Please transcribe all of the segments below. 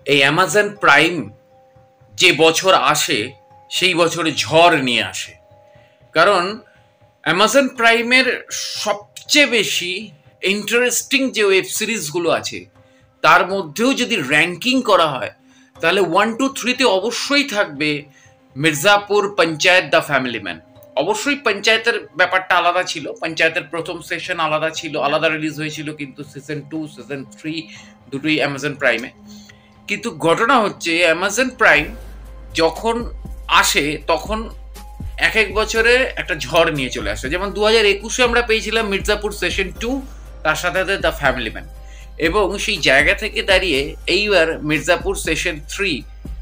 এই Amazon prime যে বছর আসে সেই বছরে ঝড় নিয়ে আসে। কারণ অ্যামাজন প্রাইমের সবচেয়ে বেশি ইন্টারেস্টিং যে ওয়েব সিরিজগুলো আছে তার মধ্যেও যদি র্যাঙ্কিং করা হয় তাহলে 1, 2, 3-তে অবশ্যই থাকবে Mirzapur panchayat the family man. অবশ্যই পঞ্চায়েতের ব্যাপারটা আলাদা ছিল, পঞ্চায়েতের প্রথম সেশন আলাদা ছিল, আলাদা রিলিজ হয়েছিল, কিন্তু সিজন 2, সিজন 3 দুটোই অ্যামাজন প্রাইমে। কিন্তু ঘটনা হচ্ছে অ্যামাজন প্রাইম যখন আসে তখন এক এক বছরে একটা ঝড় নিয়ে চলে আসে। যেমন 2021-এ আমরা পেয়েছিলাম মির্জাপুর সেশন 2, তার সাথে সাথে দ্য ফ্যামিলি ম্যান, এবং সেই জায়গা থেকে দাঁড়িয়ে এইবার মির্জাপুর সেশন 3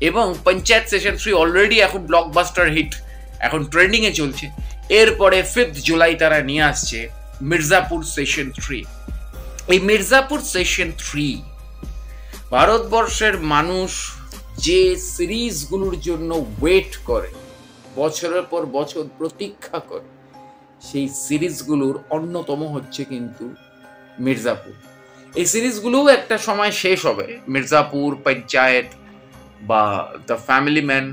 এবং পঞ্চায়েত সেশন 3 অলরেডি এখন ব্লকবাস্টার হিট, এখন ট্রেন্ডিংয়ে চলছে। এরপরে 5 জুলাই তারা নিয়ে আসছে মির্জাপুর সেশন 3। এই মির্জাপুর সেশন 3 ভারতবর্ষের মানুষ যে সিরিজগুলোর জন্য ওয়েট করে, বছরের পর বছর প্রতীক্ষা করে, সেই সিরিজগুলোর অন্যতম হচ্ছে কিন্তু মির্জাপুর। এই সিরিজগুলোও একটা সময় শেষ হবে, মির্জাপুর, পঞ্চায়েত বা দ্য ফ্যামিলি ম্যান,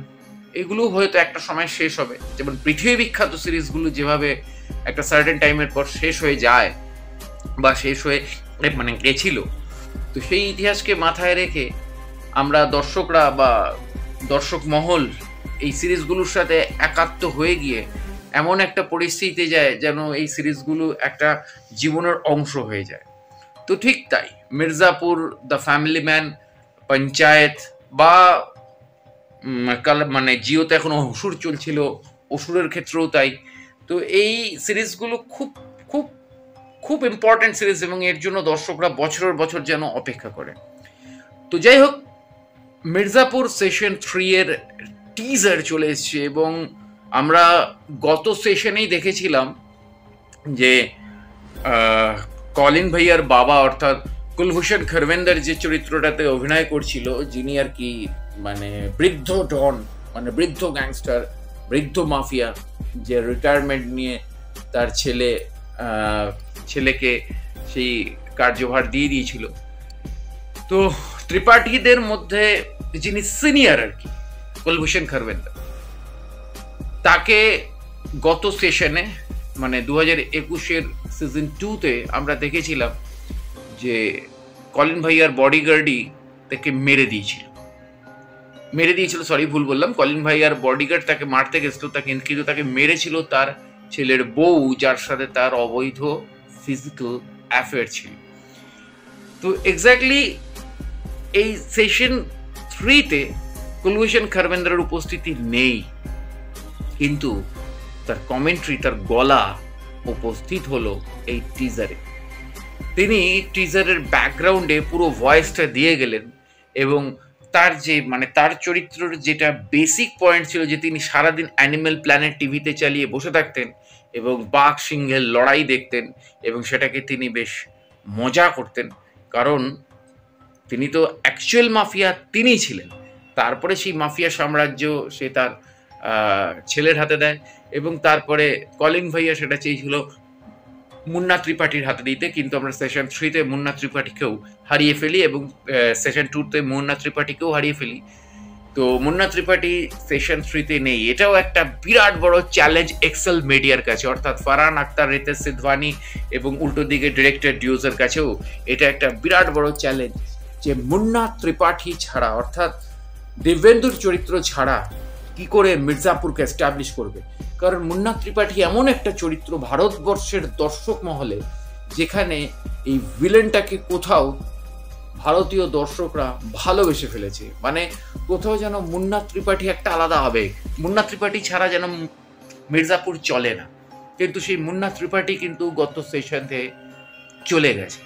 এগুলো হয়তো একটা সময় শেষ হবে। যেমন পৃথিবী বিখ্যাত সিরিজগুলো যেভাবে একটা সার্টেন টাইমের পর শেষ হয়ে যায় বা শেষ হয়ে মানে গেছিল, তো সেই ইতিহাসকে মাথায় রেখে আমরা দর্শকরা বা দর্শক মহল এই সিরিজগুলোর সাথে একাত্ম হয়ে গিয়ে এমন একটা পরিস্থিতিতে যায় যেন এই সিরিজগুলো একটা জীবনের অংশ হয়ে যায়। তো ঠিক তাই Mirzapur, the family man, panchayat বা মানে জিওতে এখন অসুর চলছিল, অসুরের ক্ষেত্রেও তাই। তো এই সিরিজগুলো খুব খুব খুব ইম্পর্টেন্ট সিরিজ এবং এর জন্য দর্শকরা বছরের বছর যেন অপেক্ষা করে। তো যাই হোক, মির্জাপুর সেশন 3 এর টিজার চলে এসছে এবং আমরা গত সেশনেই দেখেছিলাম যে কলিন ভাইয়ার বাবা অর্থাৎ কুলভূষণ খরবেন্দর যে চরিত্রটাতে অভিনয় করছিল, যিনি আর কি মানে বৃদ্ধ ডন, মানে বৃদ্ধ গ্যাংস্টার, বৃদ্ধ মাফিয়া, যে রিটায়ারমেন্ট নিয়ে তার ছেলেকে সেই কার্যভার দিয়ে দিয়েছিল। তো ত্রিপাঠীদের মধ্যে যিনি সিনিয়র আর কি কুলভূষণ খরবেন্দর, তাকে গত সেশনে মানে 2021-এর সিজন 2-তে আমরা দেখেছিলাম যে কলিন ভাইয়ার বডিগার্ডই তাকে মেরে দিয়েছিল, সরি ভুল বললাম, কলিন ভাইয়ার বডিগার্ড তাকে মারতে গেছিল, কিন্তু তাকে মেরেছিল তার ছেলের বউ, যার সাথে তার অবৈধ ফিজিক্যাল অ্যাফেয়ার ছিল। তো এক্স্যাক্টলি এই সেশন 3-তে কুলভূষণ খরবেন্দরের উপস্থিতি নেই, কিন্তু তার কমেন্ট্রি, তার গলা উপস্থিত হলো এই টিজারে। তিনি টিজারের ব্যাকগ্রাউন্ডে পুরো ভয়েসটা দিয়ে গেলেন এবং তার যে মানে তার চরিত্রের যেটা বেসিক পয়েন্ট ছিল যে তিনি সারাদিন অ্যানিম্যাল প্ল্যানেট টিভিতে চালিয়ে বসে থাকতেন এবং বাঘ সিংহের লড়াই দেখতেন এবং সেটাকে তিনি বেশ মজা করতেন, কারণ তিনি তো অ্যাকচুয়াল মাফিয়া তিনিই ছিলেন। তারপরে সেই মাফিয়া সাম্রাজ্য সে তার ছেলের হাতে দেয় এবং তারপরে কলিন ভাইয়া সেটা চেয়েছিল মুন্না ত্রিপাঠীর হাতে দিতে, কিন্তু আমরা সেশন 3-তে মুন্না ত্রিপাঠীকেও হারিয়ে ফেলি এবং সেশন 2-তে মুন্না ত্রিপাঠীকেও হারিয়ে ফেলি। তো মুন্না ত্রিপাঠী সেশন 3-তে নেই, এটাও একটা বিরাট বড় চ্যালেঞ্জ এক্সেল মিডিয়ার কাছে, অর্থাৎ ফারহান আক্তার, রিতেশ সিধওয়ানি এবং উল্টো দিকে ডিরেক্টর ডিউজের কাছেও এটা একটা বিরাট বড় চ্যালেঞ্জ যে মুন্না ত্রিপাঠী ছাড়া, অর্থাৎ দিব্যেন্দুর চরিত্র ছাড়া কি করে মির্জাপুরকে এস্টাবলিশ করবে। কারণ মুন্না ত্রিপাঠী এমন একটা চরিত্র ভারতবর্ষের দর্শক মহলে, যেখানে এই ভিলেনটাকে কোথাও ভারতীয় দর্শকরা ভালোবেসে ফেলেছে, মানে কোথাও যেন মুন্না ত্রিপাঠী একটা আলাদা আবেগ, মুন্না ত্রিপাঠী ছাড়া যেন মির্জাপুর চলে না। কিন্তু সেই মুন্না ত্রিপাঠী কিন্তু গত সেশনে চলে গেছে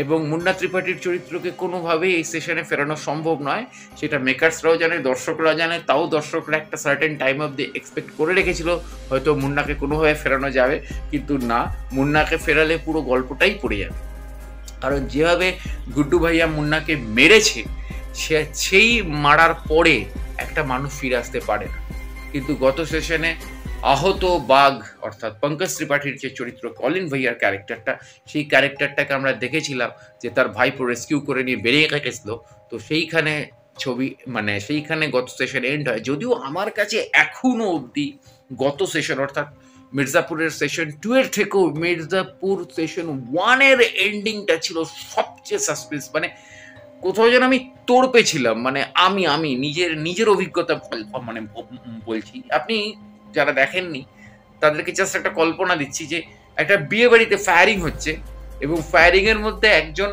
এবং মুন্না ত্রিপাঠীর চরিত্রকে কোনোভাবেই এই সেশনে ফেরানো সম্ভব নয়, সেটা মেকার্সরাও জানে, দর্শকরাও জানে। তাও দর্শকরা একটা সার্টেন টাইম অবধি এক্সপেক্ট করে রেখেছিল হয়তো মুন্নাকে কোনোভাবে ফেরানো যাবে, কিন্তু না, মুন্নাকে ফেরালে পুরো গল্পটাই পড়ে যাবে। কারণ যেভাবে গুড্ডু ভাইয়া মুন্নাকে মেরেছে, সেই মারার পরে একটা মানুষ ফিরে আসতে পারে না। কিন্তু গত সেশনে আহত বাঘ অর্থাৎ পঙ্কজ ত্রিপাঠীর যে চরিত্র কলিন ভাইয়ার ক্যারেক্টারটা, সেই ক্যারেক্টারটাকে আমরা দেখেছিলাম যে তার ভাইপো রেস্কিউ করে নিয়ে বেরিয়ে গেছিল। তো সেইখানে ছবি, মানে সেইখানে গত সেশন এন্ড হয়। যদিও আমার কাছে এখনো অবধি গত সেশন অর্থাৎ মির্জাপুরের সেশন 2 এর থেকেও মির্জাপুর সেশন 1 এর এন্ডিংটা ছিল সবচেয়ে সাসপেন্স। মানে কোথাও যেন আমি তোড়পে ছিলাম। মানে আমি নিজের অভিজ্ঞতা মানে বলছি। আপনি যারা দেখেননি তাদেরকে জাস্ট একটা কল্পনা দিচ্ছি যে একটা বিয়ে বাড়িতে ফায়ারিং হচ্ছে এবং ফায়ারিং এর মধ্যে একজন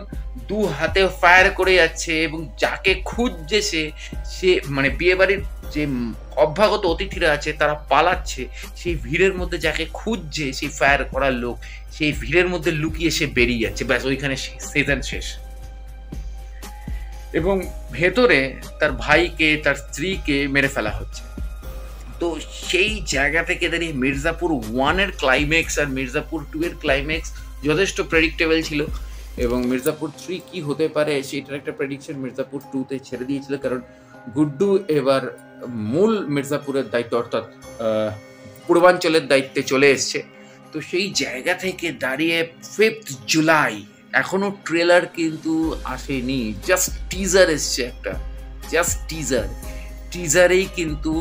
2 হাতে ফায়ার করে যাচ্ছে এবং যাকে খুঁজছে সে মানে বিয়ে বাড়ির যে অভ্যাগত অতিথিরা আছে তারা পালাচ্ছে, সেই ভিড়ের মধ্যে যাকে খুঁজছে সেই ফায়ার করার লোক সেই ভিড়ের মধ্যে লুকিয়ে সে বেরিয়ে যাচ্ছে, ব্যাস ওইখানে সিজন শেষ। এবং ভেতরে তার ভাইকে তার স্ত্রীকে মেরে ফেলা হচ্ছে। তো সেই জায়গা থেকে দাঁড়িয়ে মির্জাপুর 1 এর ক্লাইম্যাক্স আর মির্জাপুর 2 এর ক্লাইম্যাক্স যথেষ্ট প্রেডিক্টেবল ছিল এবং মির্জাপুর 3 কি হতে পারে সেটার একটা প্রেডিকশন মির্জাপুর 2 তে ছেড়ে দিয়েছিল, কারণ গুড্ডু এবার মূল মির্জাপুরের দায়িত্ব অর্থাৎ পূর্বাঞ্চলের দায়িত্বে চলে এসছে। তো সেই জায়গা থেকে দাঁড়িয়ে 5th জুলাই, এখনো ট্রেলার কিন্তু আসেনি, জাস্ট টিজার এসছে একটা, জাস্ট টিজারেই কিন্তু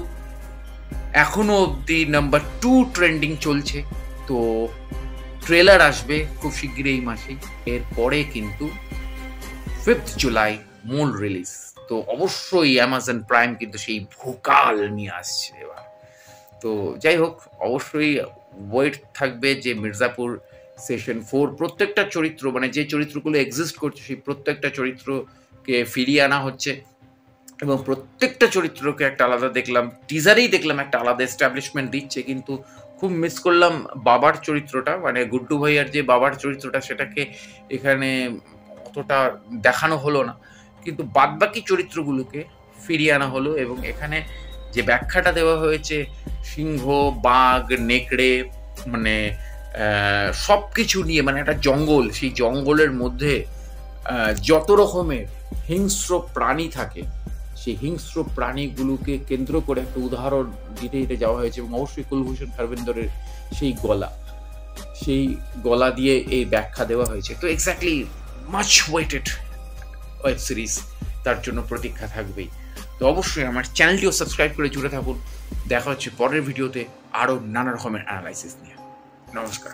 এখনো অবধি নাম্বার 2 ট্রেন্ডিং চলছে। তো ট্রেলার আসবে খুব শিগগিরই এই মাসেই, এরপরে কিন্তু 5th জুলাই মূল রিলিজ। তো অবশ্যই অ্যামাজন প্রাইম কিন্তু সেই ভোকাল নিয়ে আসছে এবার। তো যাই হোক, অবশ্যই ওয়েট থাকবে যে মির্জাপুর সেশন 4 প্রত্যেকটা চরিত্র, মানে যে চরিত্রগুলো এক্সিস্ট করছে সেই প্রত্যেকটা চরিত্রকে ফিরিয়ে আনা হচ্ছে এবং প্রত্যেকটা চরিত্রকে একটা আলাদা টিজারেই দেখলাম একটা আলাদা এস্টাবলিশমেন্ট দিচ্ছে। কিন্তু খুব মিস করলাম বাবার চরিত্রটা, মানে গুড্ডু ভাইয়ার যে বাবার চরিত্রটা সেটাকে এখানে অতটা দেখানো হলো না, কিন্তু বাদবাকি চরিত্রগুলোকে ফিরিয়ে আনা হলো। এবং এখানে যে ব্যাখ্যাটা দেওয়া হয়েছে সিংহ, বাঘ, নেকড়ে, মানে সব কিছু নিয়ে, মানে একটা জঙ্গল, সেই জঙ্গলের মধ্যে যত রকমের হিংস্র প্রাণী থাকে সেই হিংস্র প্রাণীগুলোকে কেন্দ্র করে একটা উদাহরণ দিতে যাওয়া হয়েছে। এবং অবশ্যই কুলভূষণ খারবেন্দরের সেই গলা দিয়ে এই ব্যাখ্যা দেওয়া হয়েছে। তো exactly much waited web series, তার জন্য প্রতীক্ষা থাকবেই। তো অবশ্যই আমার চ্যানেলটিও সাবস্ক্রাইব করে জুড়ে থাকুন। দেখা হচ্ছে পরের ভিডিওতে আরও নানা রকমের অ্যানালাইসিস নিয়ে। নমস্কার।